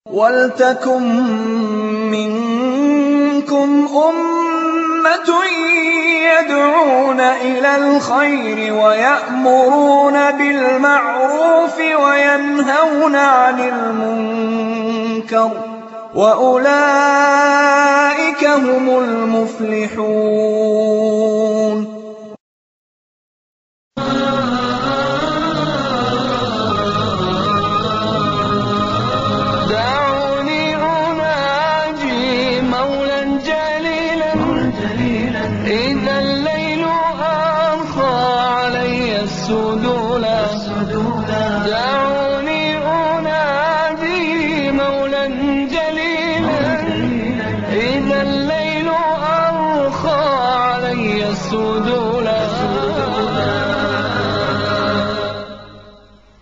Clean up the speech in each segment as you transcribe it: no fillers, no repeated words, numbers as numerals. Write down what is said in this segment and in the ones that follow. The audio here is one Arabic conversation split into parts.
وَلْتَكُن مِّنكُمْ أُمَّةٌ يَدْعُونَ إِلَى الْخَيْرِ وَيَأْمُرُونَ بِالْمَعْرُوفِ وَيَنْهَوْنَ عَنِ الْمُنكَرِ ۚ وَأُولَٰئِكَ هُمُ الْمُفْلِحُونَ. إذا الليل أرخى علي السدولا دعوني أنادي مولا جليلا. إذا الليل أرخى علي السدولا.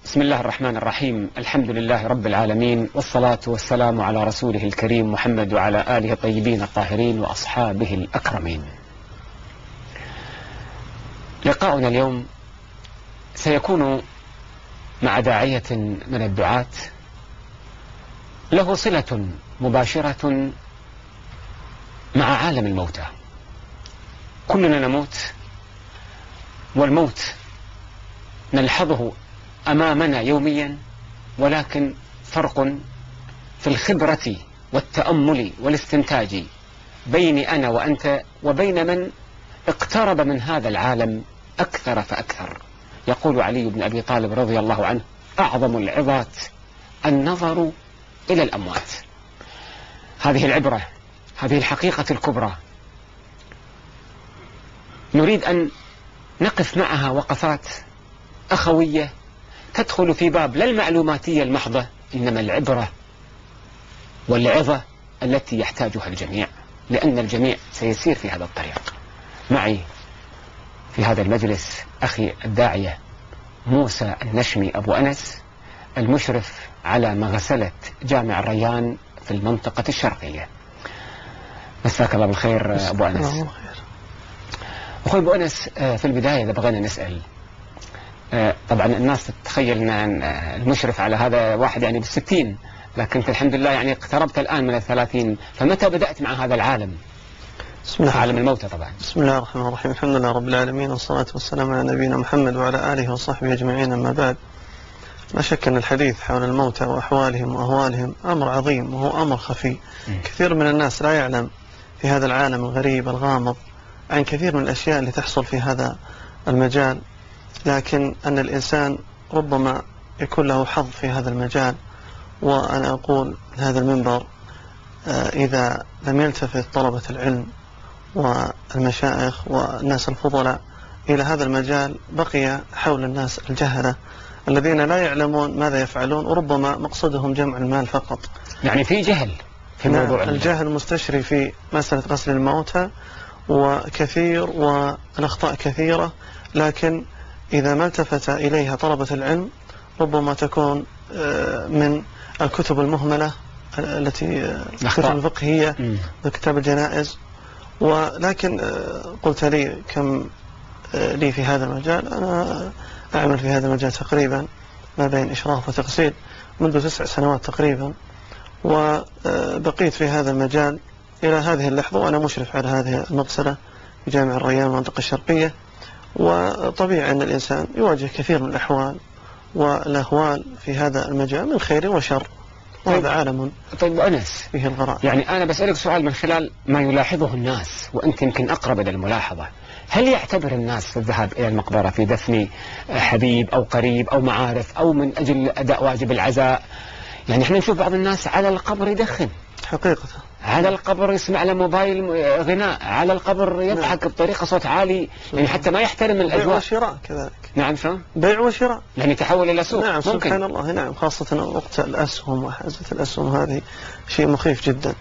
بسم الله الرحمن الرحيم. الحمد لله رب العالمين، والصلاة والسلام على رسوله الكريم محمد وعلى آله الطيبين الطاهرين وأصحابه الأكرمين. لقاؤنا اليوم سيكون مع داعية من الدعاة له صلة مباشرة مع عالم الموتى. كلنا نموت، والموت نلحظه أمامنا يوميا، ولكن فرق في الخبرة والتأمل والاستنتاج بيني أنا وأنت وبين من اقترب من هذا العالم أكثر فأكثر. يقول علي بن أبي طالب رضي الله عنه: أعظم العظات النظر إلى الأموات. هذه العبرة، هذه الحقيقة الكبرى، نريد أن نقف معها وقفات أخوية تدخل في باب لا المعلوماتية المحضة، إنما العبرة والعظة التي يحتاجها الجميع، لأن الجميع سيسير في هذا الطريق. معي في هذا المجلس أخي الداعية موسى النشمي أبو أنس، المشرف على مغسلة جامع الريان في المنطقة الشرقية. مساك الله بالخير أبو أنس. أخوي أبو أنس، في البداية إذا بغينا نسأل، طبعا الناس تتخيل أن المشرف على هذا واحد يعني ب60، لكن أنت الحمد لله يعني اقتربت الآن من 30، فمتى بدأت مع هذا العالم؟ بسم الله عالم الموتى طبعا. بسم الله الرحمن الرحيم. الحمد لله رب العالمين، والصلاة والسلام على نبينا محمد وعلى آله وصحبه أجمعين. أما بعد، لا شك أن الحديث حول الموتى وأحوالهم وأهوالهم أمر عظيم، وهو أمر خفي. كثير من الناس لا يعلم في هذا العالم الغريب الغامض عن كثير من الأشياء اللي تحصل في هذا المجال، لكن أن الإنسان ربما يكون له حظ في هذا المجال. وأنا أقول هذا المنبر، إذا لم يلتفت طلبة العلم والمشايخ والناس الفضلاء إلى هذا المجال، بقي حول الناس الجهلة الذين لا يعلمون ماذا يفعلون، وربما مقصدهم جمع المال فقط. يعني في جهل في موضوع الجهل مستشري في مسألة غسل الموتى وكثير، والأخطاء كثيرة، لكن إذا ما التفت إليها طلبة العلم ربما تكون من الكتب المهملة التي الكتب الفقهية وكتاب الجنائز. ولكن قلت لي كم لي في هذا المجال. أنا أعمل في هذا المجال تقريبا ما بين إشراف وتغسيل منذ 9 سنوات تقريبا، وبقيت في هذا المجال إلى هذه اللحظة، وأنا مشرف على هذه المغسلة في جامع الريان المنطقة الشرقية. وطبيعي أن الإنسان يواجه كثير من الأحوال والأهوال في هذا المجال من خير وشر، وهذا عالم. طيب أنس، فيه الغرائب. يعني أنا بسألك سؤال من خلال ما يلاحظه الناس، وأنت يمكن أقرب إلى الملاحظة. هل يعتبر الناس الذهاب إلى المقبرة في دفن حبيب أو قريب أو معارف أو من أجل أداء واجب العزاء؟ يعني احنا نشوف بعض الناس على القبر يدخن، حقيقة على القبر يسمع له موبايل غناء، على القبر يضحك بطريقة صوت عالي، يعني حتى ما يحترم الأجواء. بيع وشراء كذلك. نعم، شلون؟ بيع وشراء، يعني تحول إلى سوق. نعم ممكن. سبحان الله. نعم، خاصة وقت الأسهم وحزة الأسهم، هذه شيء مخيف جدا.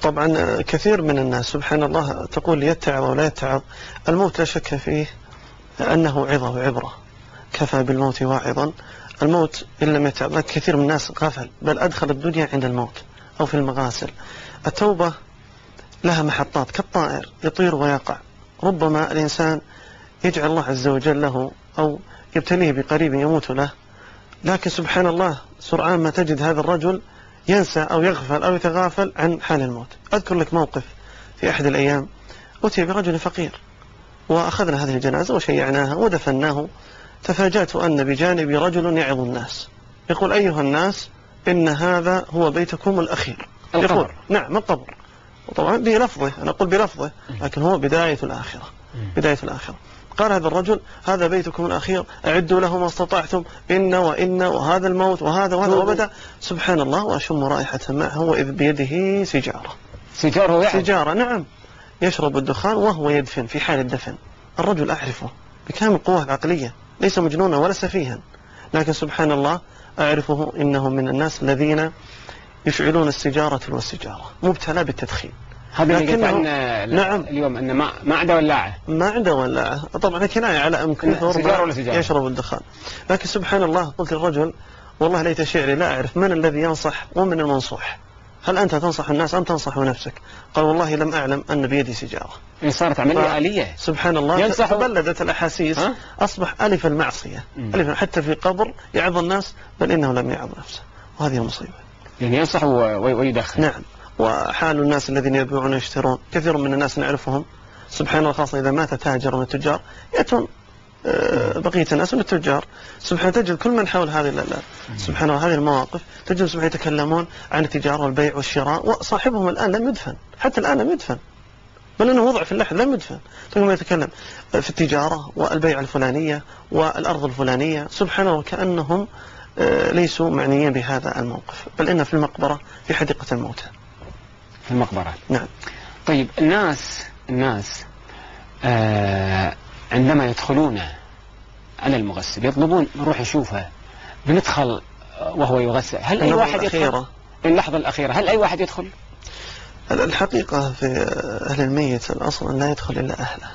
طبعا كثير من الناس سبحان الله تقول يتعظ ولا يتعظ. الموت لا شك فيه أنه عظة وعبرة، كفى بالموت واعظا. الموت إن لم يتعظ، كثير من الناس غفل، بل أدخل الدنيا عند الموت أو في المغاسل. التوبة لها محطات كالطائر يطير ويقع. ربما الإنسان يجعل الله عز وجل له أو يبتليه بقريب يموت له، لكن سبحان الله سرعان ما تجد هذا الرجل ينسى أو يغفل أو يتغافل عن حال الموت. أذكر لك موقف في أحد الأيام، أتي برجل فقير وأخذنا هذه الجنازة وشيعناها ودفناه. تفاجأت أن بجانبي رجل يعظ الناس يقول: أيها الناس، إن هذا هو بيتكم الأخير. يقول نعم القبر، وطبعا بلفظه، أنا أقول بلفظه، لكن هو بداية الآخرة، بداية الآخرة. قال هذا الرجل: هذا بيتكم الأخير، أعدوا له ما استطعتم، إن وإن وهذا الموت وهذا وهذا. وبدأ سبحان الله وأشم رائحة معه وإذ بيده سيجارة. سيجارة نعم، يشرب الدخان وهو يدفن في حال الدفن. الرجل أعرفه بكامل قوة العقلية، ليس مجنونا ولا سفيها، لكن سبحان الله أعرفه إنه من الناس الذين يشعلون السيجارة والسيجارة، مبتلى بالتدخين. هذا اللي قلت نعم اليوم أنه ما عنده ولاعة، ما عنده ولاعة، طبعا كناية على سيجارة يشرب الدخان. لكن سبحان الله قلت للرجل: والله ليت شعري لا أعرف من الذي ينصح ومن المنصوح، هل أنت تنصح الناس أم تنصح نفسك؟ قال: والله لم أعلم أن بيدي سيجارة. صارت عملية آلية سبحان الله، تبلدت الأحاسيس، أصبح ألف المعصية، ألف حتى في قبر يعظ الناس، بل إنه لم يعظ نفسه، وهذه المصيبة. يعني ينصح ويدخن. نعم. وحال الناس الذين يبيعون ويشترون، كثير من الناس نعرفهم سبحان الله، خاصة إذا مات تاجر من التجار يأتون بقية الناس من التجار. سبحان تجد كل من حول هذه سبحان الله هذه المواقف، تجد سبحان يتكلمون عن التجارة والبيع والشراء، وصاحبهم الآن لم يدفن، حتى الآن لم يدفن، بل أنه وضع في اللحد لم يدفن، ثم يتكلم في التجارة والبيع الفلانية والأرض الفلانية. سبحان الله كأنهم ليسوا معنيين بهذا الموقف، بل إن في المقبرة في حديقة الموتى. في المقبرة نعم. طيب الناس عندما يدخلون على المغسل يطلبون نروح نشوفه، بندخل وهو يغسل، هل أي واحد يدخل؟ اللحظة الأخيرة هل أي واحد يدخل؟ الحقيقة في أهل الميت الأصل لا يدخل إلا أهله،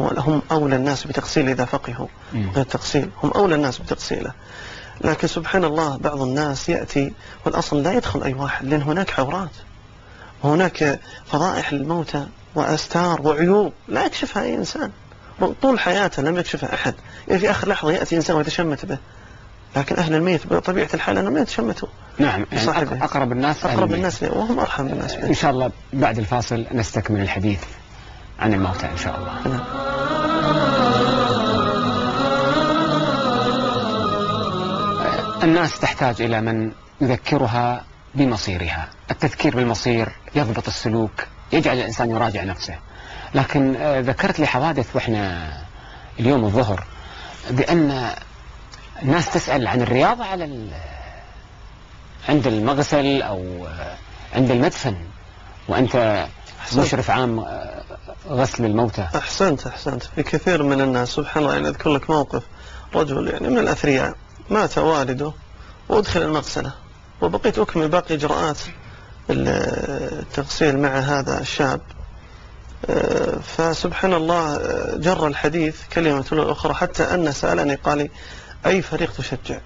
هم أولى الناس بتغسيله إذا فقهوا التغسيل، هم أولى الناس بتغسيله. لكن سبحان الله بعض الناس يأتي والأصل لا يدخل أي واحد، لأن هناك عورات وهناك فضائح للموتى وأستار وعيوب لا يكشفها أي إنسان، طول حياته لم يكشفها أحد. يعني في آخر لحظة يأتي إنسان ويتشمت به، لكن أهل الميت بطبيعة الحال أنهم لا يتشمتوا. نعم، يعني أقرب الناس وهم أرحم بالناس به. إن شاء الله بعد الفاصل نستكمل الحديث عن الموتى إن شاء الله. نعم. الناس تحتاج إلى من يذكرها بمصيرها. التذكير بالمصير يضبط السلوك، يجعل الإنسان يراجع نفسه. لكن ذكرت لي حوادث وإحنا اليوم الظهر بأن الناس تسأل عن الرياضة عند المغسل أو عند المدفن، وأنت مشرف عام غسل الموتى. أحسنت. في كثير من الناس سبحان الله، يعني أذكر لك موقف رجل يعني من الأثرياء، مات والده وأدخل المغسلة، وبقيت أكمل باقي إجراءات التغسيل مع هذا الشاب. فسبحان الله جر الحديث كلمة الأخرى، حتى أن سألني قال لي: أي فريق تشجع؟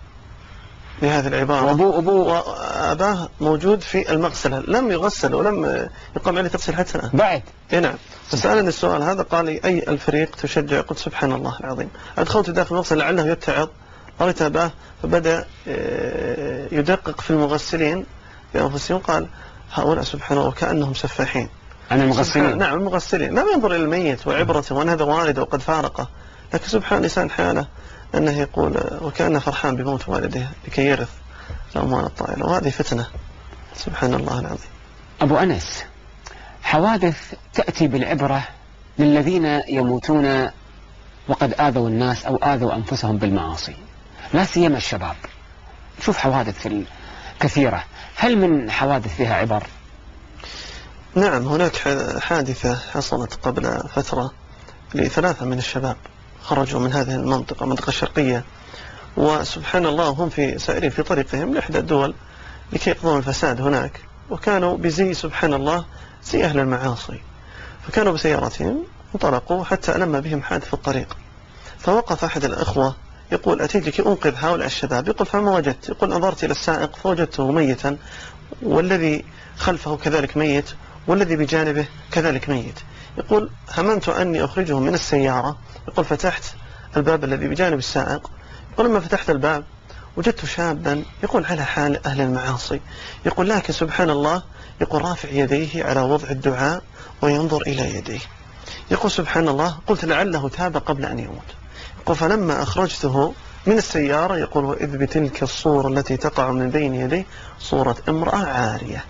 بهذه العبارة. وأباه موجود في المغسلة، لم يغسل ولم يقام عليه تغسيل حتى الآن بعد. نعم. فسألني السؤال هذا، قال لي: أي الفريق تشجع؟ قلت: سبحان الله العظيم. أدخلت داخل المغسلة لعله يتعظ، قريت أباه فبدأ يدقق في المغسلين بأنفسهم، قال: هؤلاء سبحان الله كأنهم سفاحين. عن المغسلين؟ نعم المغسلين، لم ينظر إلى الميت وعبرته وأن هذا والده وقد فارقه، لكن سبحان لسان حاله أنه يقول وكأنه فرحان بموت والده لكي يرث الأموال الطائلة، وهذه فتنة سبحان الله العظيم. أبو أنس، حوادث تأتي بالعبرة للذين يموتون وقد آذوا الناس أو آذوا أنفسهم بالمعاصي، لا سيما الشباب. شوف حوادث كثيرة، هل من حوادث فيها عبر؟ نعم، هناك حادثة حصلت قبل فترة ل3 من الشباب خرجوا من هذه المنطقة الشرقية، وسبحان الله هم في سائرين في طريقهم لإحدى الدول لكي يقضون الفساد هناك، وكانوا بزي سبحان الله زي أهل المعاصي، فكانوا بسيارتهم انطلقوا حتى ألم بهم حادث في الطريق. فوقف أحد الأخوة يقول: أتيت لكي أنقذ هؤلاء الشباب. يقول: فما وجدت؟ يقول: نظرت إلى السائق فوجدته ميتا، والذي خلفه كذلك ميت، والذي بجانبه كذلك ميت. يقول: هممت أني أخرجهم من السيارة. يقول: فتحت الباب الذي بجانب السائق. يقول: لما فتحت الباب وجدت شابا يقول على حال أهل المعاصي، يقول لكن سبحان الله، يقول رافع يديه على وضع الدعاء وينظر إلى يديه. يقول سبحان الله، قلت لعله تاب قبل أن يموت. يقول فلما أخرجته من السيارة، يقول وإذ بتلك الصورة التي تقع من بين يديه صورة امرأة عارية.